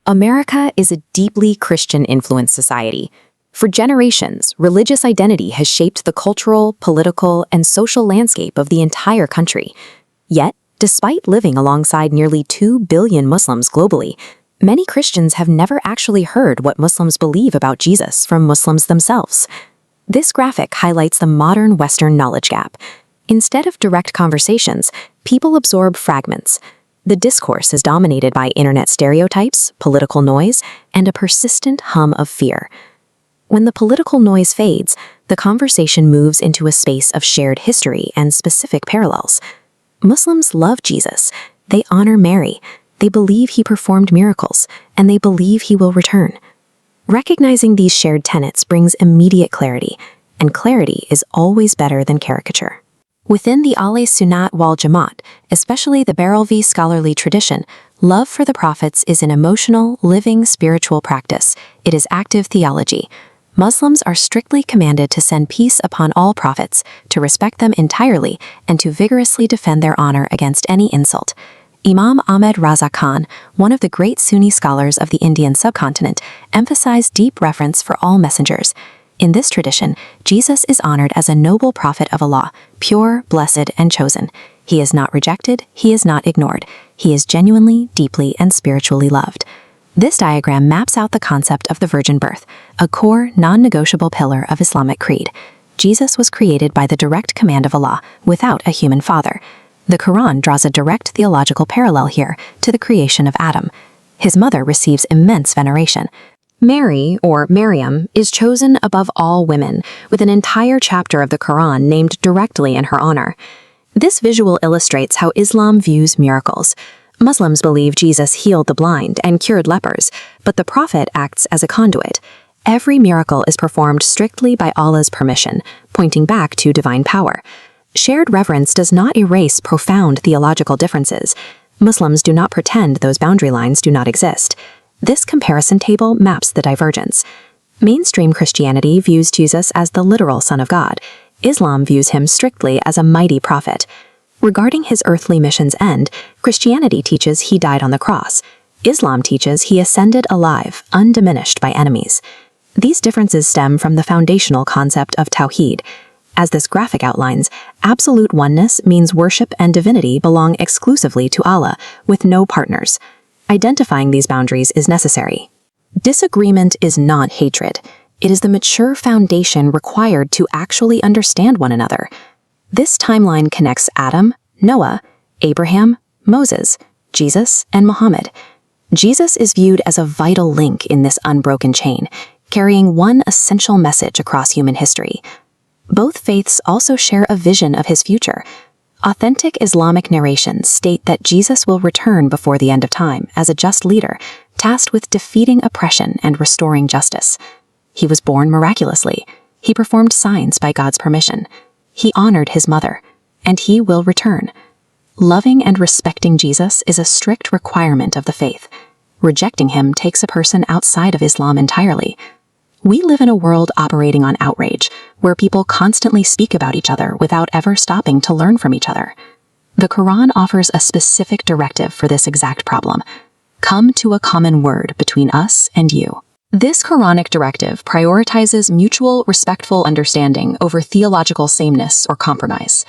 America is a deeply Christian-influenced society. For generations, religious identity has shaped the cultural, political, and social landscape of the entire country. Yet, despite living alongside nearly 2 billion Muslims globally, many Christians have never actually heard what Muslims believe about Jesus from Muslims themselves. This graphic highlights the modern Western knowledge gap. Instead of direct conversations, people absorb fragments. The discourse is dominated by internet stereotypes, political noise, and a persistent hum of fear. When the political noise fades, the conversation moves into a space of shared history and specific parallels. Muslims love Jesus. They honor Mary. They believe he performed miracles, and they believe he will return. Recognizing these shared tenets brings immediate clarity, and clarity is always better than caricature. Within the Ahle Sunnat wal Jamaat, especially the Barelvi scholarly tradition, love for the prophets is an emotional, living spiritual practice. It is active theology. Muslims are strictly commanded to send peace upon all prophets, to respect them entirely, and to vigorously defend their honor against any insult. Imam Ahmed Raza Khan, one of the great Sunni scholars of the Indian subcontinent, emphasized deep reverence for all messengers. In this tradition, Jesus is honored as a noble prophet of Allah, pure, blessed, and chosen. He is not rejected, he is not ignored. He is genuinely, deeply, and spiritually loved. This diagram maps out the concept of the virgin birth, a core, non-negotiable pillar of Islamic creed. Jesus was created by the direct command of Allah, without a human father. The Quran draws a direct theological parallel here to the creation of Adam. His mother receives immense veneration. Mary, or Maryam, is chosen above all women, with an entire chapter of the Quran named directly in her honor. This visual illustrates how Islam views miracles. Muslims believe Jesus healed the blind and cured lepers, but the Prophet acts as a conduit. Every miracle is performed strictly by Allah's permission, pointing back to divine power. Shared reverence does not erase profound theological differences. Muslims do not pretend those boundary lines do not exist. This comparison table maps the divergence. Mainstream Christianity views Jesus as the literal Son of God. Islam views him strictly as a mighty prophet. Regarding his earthly mission's end, Christianity teaches he died on the cross. Islam teaches he ascended alive, undiminished by enemies. These differences stem from the foundational concept of Tawheed. As this graphic outlines, absolute oneness means worship and divinity belong exclusively to Allah, with no partners. Identifying these boundaries is necessary. Disagreement is not hatred. It is the mature foundation required to actually understand one another. This timeline connects Adam, Noah, Abraham, Moses, Jesus, and Muhammad. Jesus is viewed as a vital link in this unbroken chain, carrying one essential message across human history. Both faiths also share a vision of his future. Authentic Islamic narrations state that Jesus will return before the end of time as a just leader, tasked with defeating oppression and restoring justice. He was born miraculously. He performed signs by God's permission. He honored his mother, and he will return. Loving and respecting Jesus is a strict requirement of the faith. Rejecting him takes a person outside of Islam entirely. We live in a world operating on outrage, where people constantly speak about each other without ever stopping to learn from each other. The Quran offers a specific directive for this exact problem. Come to a common word between us and you. This Quranic directive prioritizes mutual, respectful understanding over theological sameness or compromise.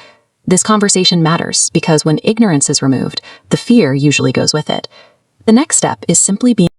This conversation matters because when ignorance is removed, the fear usually goes with it. The next step is simply being